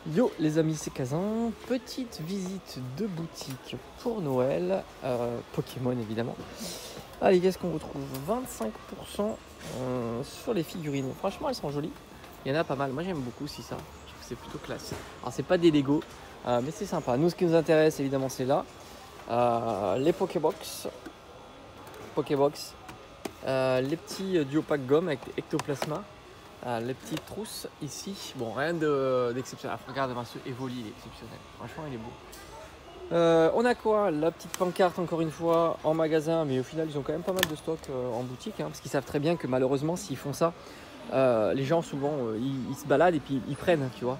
Yo les amis, c'est Kazan, petite visite de boutique pour Noël, Pokémon évidemment. Allez, qu'est-ce qu'on retrouve? 25% sur les figurines, franchement elles sont jolies, il y en a pas mal, moi j'aime beaucoup aussi ça, je trouve que c'est plutôt classe. Alors c'est pas des Lego, mais c'est sympa, nous ce qui nous intéresse évidemment c'est là, les Pokébox, les petits duopack gomme avec ectoplasma. Les petites trousses ici, bon rien d'exceptionnel. Regardez-moi ce Evoli, il est exceptionnel. Franchement, il est beau. On a quoi? La petite pancarte encore une fois en magasin, mais au final ils ont quand même pas mal de stock en boutique, hein, parce qu'ils savent très bien que malheureusement s'ils font ça, les gens souvent ils se baladent et puis ils prennent, tu vois.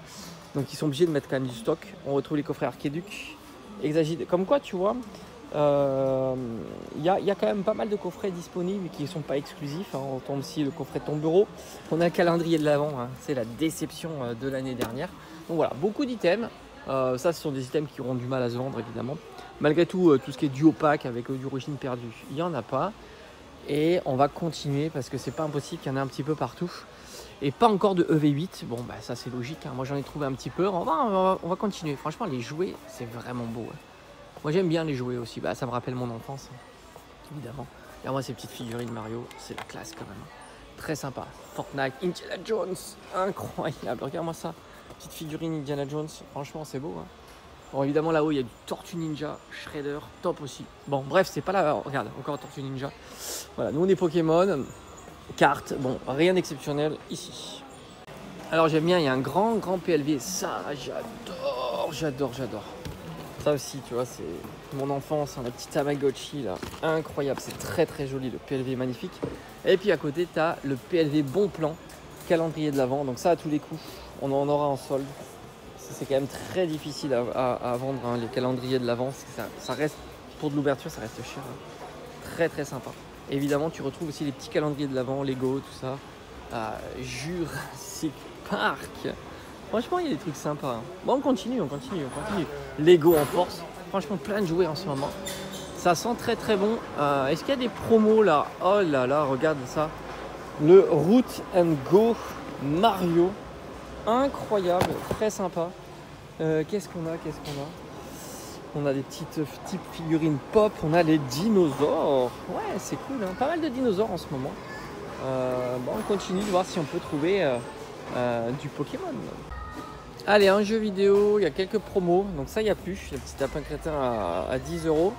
Donc ils sont obligés de mettre quand même du stock. On retrouve les coffrets Archéduc, Exagite, comme quoi tu vois. Il y a quand même pas mal de coffrets disponibles qui ne sont pas exclusifs, hein. On tombe aussi le coffret Tombereau. On a un calendrier de l'Avent, hein. C'est la déception de l'année dernière. Donc voilà, beaucoup d'items. Ça, ce sont des items qui auront du mal à se vendre évidemment. Malgré tout, tout ce qui est duopack avec du Origine perdue, il n'y en a pas. Et on va continuer parce que c'est pas impossible qu'il y en ait un petit peu partout. Et pas encore de EV8. Bon, bah ça c'est logique, hein. Moi j'en ai trouvé un petit peu. On va continuer. Franchement, les jouets, c'est vraiment beau, hein. Moi j'aime bien les jouets aussi, bah, ça me rappelle mon enfance, évidemment. Et moi ces petites figurines Mario, c'est la classe quand même. Très sympa. Fortnite, Indiana Jones, incroyable. Regarde-moi ça, petite figurine Indiana Jones, franchement c'est beau, hein. Bon évidemment là-haut il y a du Tortue Ninja, Shredder, top aussi. Bon bref, c'est pas là, regarde, encore Tortue Ninja. Voilà, nous on est Pokémon, cartes, bon rien d'exceptionnel ici. Alors j'aime bien, il y a un grand PLV, ça j'adore. Ça aussi, tu vois, c'est mon enfance, hein, la petite Tamagotchi là, incroyable, c'est très joli, le PLV est magnifique. Et puis à côté, tu as le PLV Bon Plan, calendrier de l'Avent, donc ça à tous les coups, on en aura en solde. C'est quand même très difficile à vendre, hein, les calendriers de l'Avent, ça reste, pour de l'ouverture, ça reste cher, hein. Très sympa. Évidemment, tu retrouves aussi les petits calendriers de l'Avent, Lego, tout ça. Jurassic Park. Franchement, il y a des trucs sympas, hein. Bon, on continue. Lego en force. Franchement, plein de jouets en ce moment. Ça sent très bon. Est-ce qu'il y a des promos là? Oh là là, regarde ça. Le Root and Go Mario. Incroyable, très sympa. Qu'est-ce qu'on a? On a des petites figurines pop. On a les dinosaures. Ouais, c'est cool, hein. Pas mal de dinosaures en ce moment. Bon, on continue de voir si on peut trouver du Pokémon. Allez, un jeu vidéo, il y a quelques promos, donc ça il n'y a plus, il y a le petit tapin crétin à 10 €.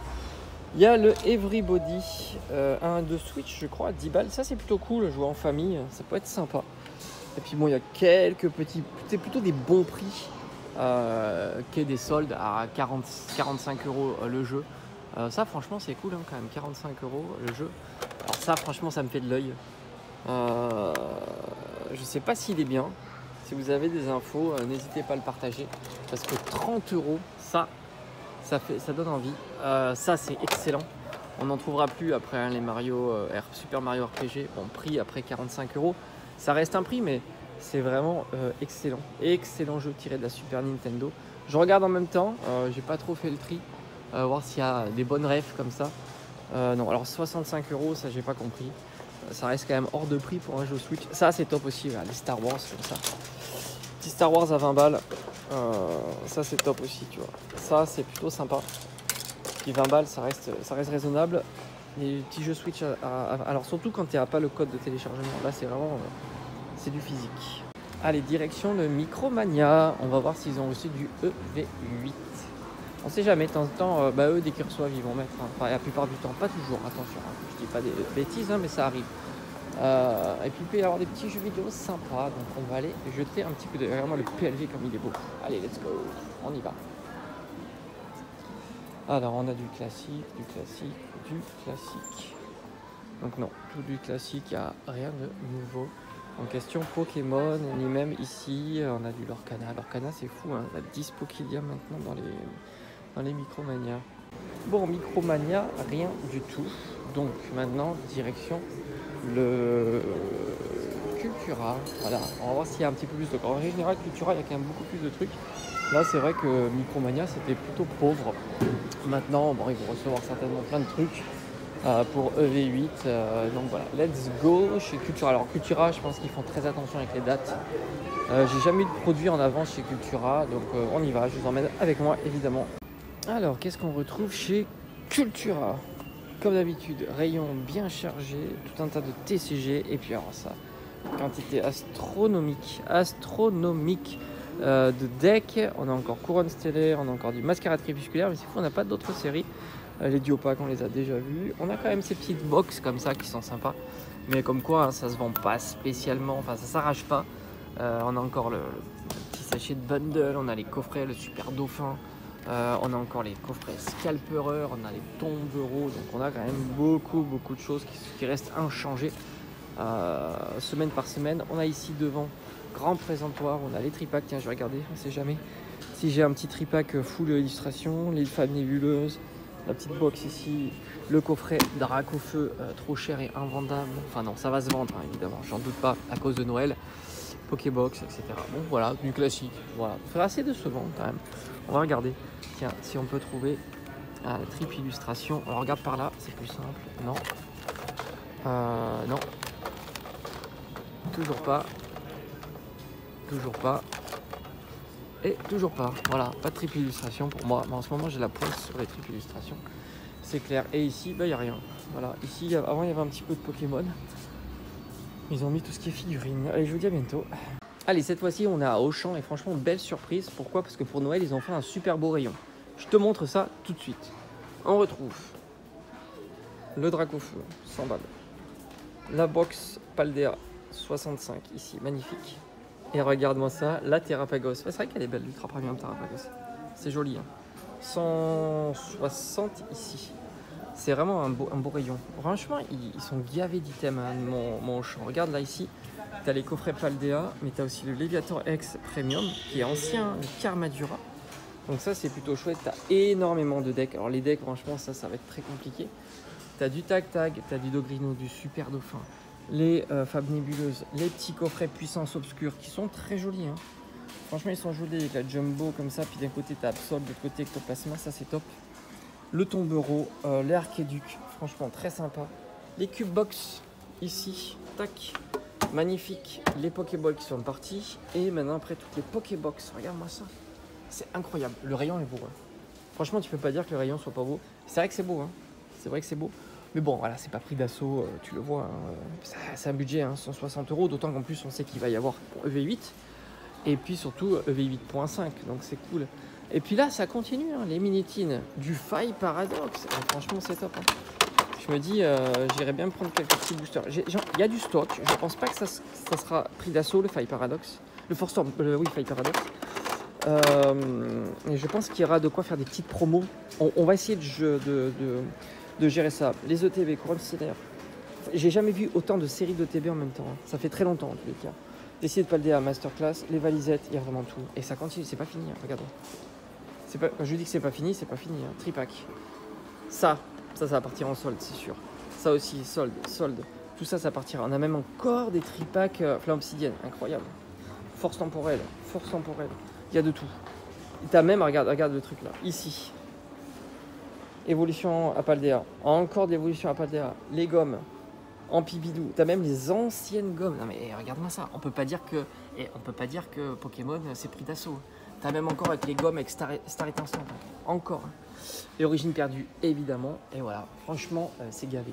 Il y a le Everybody, un de Switch je crois, à 10 balles, ça c'est plutôt cool, jouer en famille, ça peut être sympa. Et puis bon, il y a quelques petits, c'est plutôt des bons prix, qui est des soldes à 45 € le jeu. Ça franchement c'est cool, hein, quand même, 45 € le jeu. Alors ça franchement ça me fait de l'œil. Je sais pas s'il est bien. Si vous avez des infos, n'hésitez pas à le partager. Parce que 30 €, ça donne envie. Ça, c'est excellent. On n'en trouvera plus après, hein, les Super Mario RPG. Bon, prix après 45 €. Ça reste un prix, mais c'est vraiment excellent. Excellent jeu tiré de la Super Nintendo. Je regarde en même temps. J'ai pas trop fait le tri. Voir s'il y a des bonnes refs comme ça. Non, alors 65 €, ça, j'ai pas compris. Ça reste quand même hors de prix pour un jeu Switch. Ça, c'est top aussi, les Star Wars comme ça. Petit Star Wars à 20 balles, ça c'est top aussi, tu vois. Ça c'est plutôt sympa. Puis 20 balles, ça reste raisonnable. Les petits jeux Switch, alors surtout quand tu n'as pas le code de téléchargement, là c'est vraiment, c'est du physique. Allez, direction le Micromania. On va voir s'ils ont aussi du EV8. On sait jamais, de temps en temps, eux dès qu'ils reçoivent, ils vont mettre, hein. Enfin, la plupart du temps, pas toujours, attention, hein. Je dis pas des bêtises, hein, mais ça arrive. Et puis il peut y avoir des petits jeux vidéo sympas, donc on va aller jeter un petit coup d'œil. Regarde-moi le PLV comme il est beau. Allez, let's go, on y va. Alors on a du classique. Donc non, tout du classique, il n'y a rien de nouveau. En question Pokémon, ni même ici, on a du Lorcana. Lorcana c'est fou, hein, la dispo qu'il y a maintenant dans les Micromania. Bon, Micromania, rien du tout. Donc maintenant, direction le Cultura. Voilà, on va voir s'il y a un petit peu plus de... En général, Cultura, il y a quand même beaucoup plus de trucs. Là, c'est vrai que Micromania, c'était plutôt pauvre. Maintenant, bon, ils vont recevoir certainement plein de trucs. pour EV8. Donc voilà, let's go chez Cultura. Alors Cultura, je pense qu'ils font très attention avec les dates. J'ai jamais eu de produit en avance chez Cultura, donc on y va, je vous emmène avec moi évidemment. Alors qu'est-ce qu'on retrouve chez Cultura? Comme d'habitude, rayon bien chargé, tout un tas de TCG, et puis alors ça, quantité astronomique de decks. On a encore Couronne Stellaire, on a encore du Mascarade Crépusculaire, mais c'est fou, on n'a pas d'autres séries. Les duo packs, on les a déjà vus. On a quand même ces petites box comme ça qui sont sympas, mais comme quoi hein, ça se vend pas spécialement, enfin ça s'arrache pas. On a encore le petit sachet de bundle, on a les coffrets, le super dauphin, on a encore les coffrets scalpereurs, on a les tombereaux, donc on a quand même beaucoup de choses qui restent inchangées semaine par semaine. On a ici devant grand présentoir, on a les tripacks, tiens je vais regarder, on sait jamais si j'ai un petit tripack full illustration, les femmes nébuleuses, la petite box ici, le coffret Dracofeu trop cher et invendable, enfin non ça va se vendre hein, évidemment, j'en doute pas à cause de Noël. Pokébox, etc. Bon voilà, du classique. Voilà, faire assez décevant quand même. On va regarder. Tiens, si on peut trouver la triple illustration. On regarde par là, c'est plus simple. Non. Non. Toujours pas. Toujours pas. Et toujours pas. Voilà, pas de triple illustration pour moi. Mais en ce moment, j'ai la poisse sur les triples illustrations. C'est clair. Et ici, bah, il n'y a rien. Voilà, ici, avant, il y avait un petit peu de Pokémon. Ils ont mis tout ce qui est figurines. Allez, je vous dis à bientôt. Allez, cette fois-ci, on est à Auchan et franchement, belle surprise. Pourquoi? Parce que pour Noël, ils ont fait un super beau rayon. Je te montre ça tout de suite. On retrouve le Dracofeu, 100 balles. La box Paldea, 65 ici, magnifique. Et regarde-moi ça, la Terrapagos. C'est vrai qu'elle est belle, l'Ultra Premium Terrapagos. C'est joli, hein. 160 ici. C'est vraiment un beau rayon. Franchement, ils sont gavés d'items, hein, mon Auchan. Regarde là, ici, tu as les coffrets Paldea, mais tu as aussi le Léviator X Premium, qui est ancien, le Karmadura. Donc ça, c'est plutôt chouette. Tu as énormément de decks. Alors les decks, franchement, ça va être très compliqué. Tu as du Tag, tu as du Dogrino, du Super Dauphin, les Fab Nébuleuses, les petits coffrets Puissance Obscure, qui sont très jolis. Hein. Franchement, ils sont jolis avec la Jumbo comme ça, puis d'un côté, tu as Absol, de l'autre côté, Ectoplasma, ça c'est top. Le tombereau, les Archéduc, franchement très sympa. Les cube box ici, tac, magnifique. Les Pokéballs qui sont partis. Et maintenant après toutes les Pokébox, regarde-moi ça. C'est incroyable, le rayon est beau. Hein. Franchement tu peux pas dire que le rayon soit pas beau. C'est vrai que c'est beau, hein. C'est vrai que c'est beau. Mais bon voilà, c'est pas prix d'assaut, tu le vois. Hein. C'est un budget, hein, 160 €, d'autant qu'en plus on sait qu'il va y avoir pour EV8. Et puis surtout EV8.5, donc c'est cool. Et puis là, ça continue, hein, les minitines du Faille Paradox. Franchement, c'est top. Hein. Je me dis, j'irais bien prendre quelques petits boosters. Il y a du stock. Je pense pas que ça sera pris d'assaut, le Faille Paradox. Le Force Storm, oui, Faille Paradox. Et je pense qu'il y aura de quoi faire des petites promos. On va essayer de gérer ça. Les ETB, Couronne Stellaire. J'ai jamais vu autant de séries d'ETB en même temps. Hein. Ça fait très longtemps, en tous les cas. Décidez de Paldea Masterclass, les valisettes, il y a vraiment tout. Et ça continue, c'est pas fini, hein, regardez. Quand je dis que c'est pas fini, hein. Tripack. Ça va partir en solde, c'est sûr. Ça aussi, solde. Tout ça, ça partira. On a même encore des tripacks Flamme Obsidienne, incroyable. Force temporelle. Il y a de tout. T'as même, regarde le truc là, ici. Évolution à Paldea. Encore d'évolution à Paldea. Les gommes. En pibidou, t'as même les anciennes gommes. Non mais regarde-moi ça. On peut pas dire que Pokémon c'est pris d'assaut. T'as même encore avec les gommes avec Star Étincelante. Encore. Et Origine perdue évidemment. Et voilà. Franchement, c'est gavé.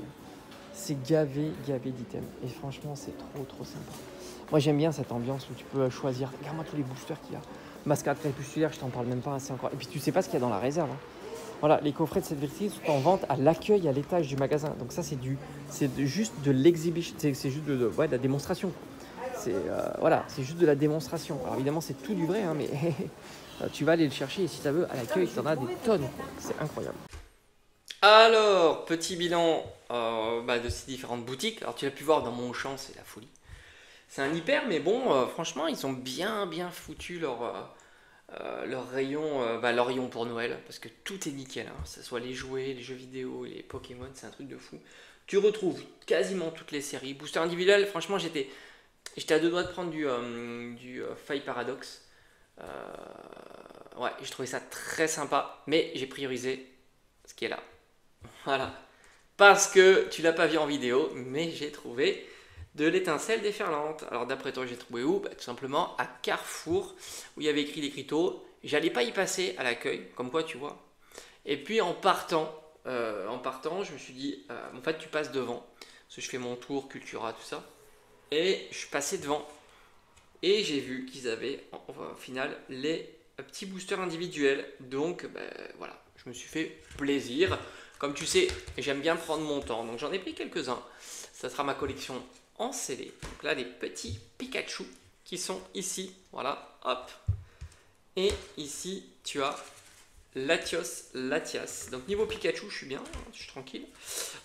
C'est gavé d'items. Et franchement, c'est trop sympa. Moi j'aime bien cette ambiance où tu peux choisir. Regarde-moi tous les boosters qu'il y a. Mascarade Crépusculaire, je t'en parle même pas. C'est encore. Et puis tu sais pas ce qu'il y a dans la réserve. Hein. Voilà, les coffrets de cette version sont en vente à l'accueil à l'étage du magasin. Donc ça, c'est juste de l'exhibition, c'est juste de la démonstration. Voilà, c'est juste de la démonstration. Alors évidemment, c'est tout du vrai, hein, mais tu vas aller le chercher et si tu veux, à l'accueil, tu en as des tonnes. C'est incroyable. Alors, petit bilan de ces différentes boutiques. Alors tu l'as pu voir dans mon champ, c'est la folie. C'est un hyper, mais bon, franchement, ils ont bien foutu leur rayon pour Noël, parce que tout est nickel, hein, que ce soit les jouets, les jeux vidéo, les Pokémon, c'est un truc de fou. Tu retrouves quasiment toutes les séries. Booster individuel, franchement, j'étais à deux doigts de prendre du Faille Paradox. Ouais, j'ai trouvé ça très sympa, mais j'ai priorisé ce qui est là. Voilà. parce que tu l'as pas vu en vidéo, mais j'ai trouvé de l'étincelle déferlante. Alors d'après toi, j'ai trouvé où? Bah, tout simplement à Carrefour, où il y avait écrit l'écriteau. J'allais pas y passer à l'accueil, comme quoi tu vois. Et puis en partant, je me suis dit, en fait tu passes devant, parce que je fais mon tour Cultura, tout ça. Et je suis passé devant, et j'ai vu qu'ils avaient au final les petits boosters individuels. Donc voilà, je me suis fait plaisir. Comme tu sais, j'aime bien prendre mon temps, donc j'en ai pris quelques-uns. Ça sera ma collection en scellé. Donc là, des petits Pikachu qui sont ici. Voilà, hop. Et ici, tu as Latias. Donc niveau Pikachu, je suis bien, je suis tranquille.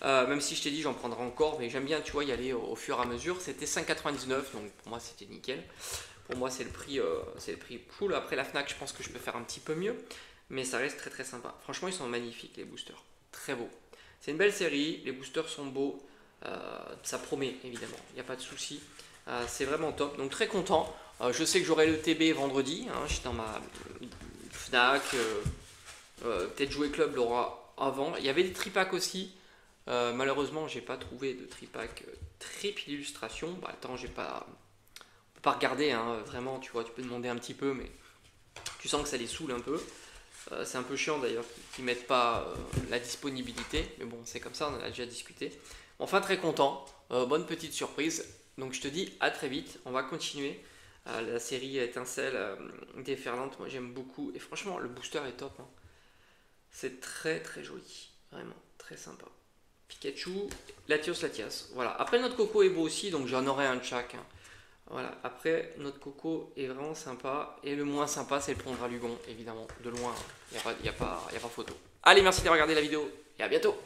Même si je t'ai dit, j'en prendrai encore, mais j'aime bien, tu vois, y aller au fur et à mesure. C'était 5,99, donc pour moi, c'était nickel. Pour moi, c'est le prix cool. Après la Fnac, je pense que je peux faire un petit peu mieux, mais ça reste très très sympa. Franchement, ils sont magnifiques les boosters, très beaux. C'est une belle série, les boosters sont beaux, ça promet évidemment, il n'y a pas de souci. C'est vraiment top, donc très content. Je sais que j'aurai le TB vendredi, hein, je suis dans ma Fnac, peut-être Jouet Club l'aura avant. Il y avait des tripacks aussi. Malheureusement, j'ai pas trouvé de tripack trip illustration. Bah, attends, j'ai pas. On peut pas regarder, hein, vraiment. Tu vois, tu peux demander un petit peu, mais tu sens que ça les saoule un peu. C'est un peu chiant d'ailleurs qu'ils mettent pas la disponibilité, mais bon, c'est comme ça, on en a déjà discuté. Enfin, très content. Bonne petite surprise. Donc, je te dis à très vite. On va continuer. La série étincelle déferlante, moi j'aime beaucoup. Et franchement, le booster est top, hein. C'est très très joli, vraiment très sympa. Pikachu, Latias. Voilà. Après notre coco est beau aussi, donc j'en aurai un de chaque, hein. Voilà. Après notre coco est vraiment sympa. Et le moins sympa, c'est le Pondralugon, évidemment. De loin, il n'y a pas photo. Allez, merci d'avoir regardé la vidéo et à bientôt.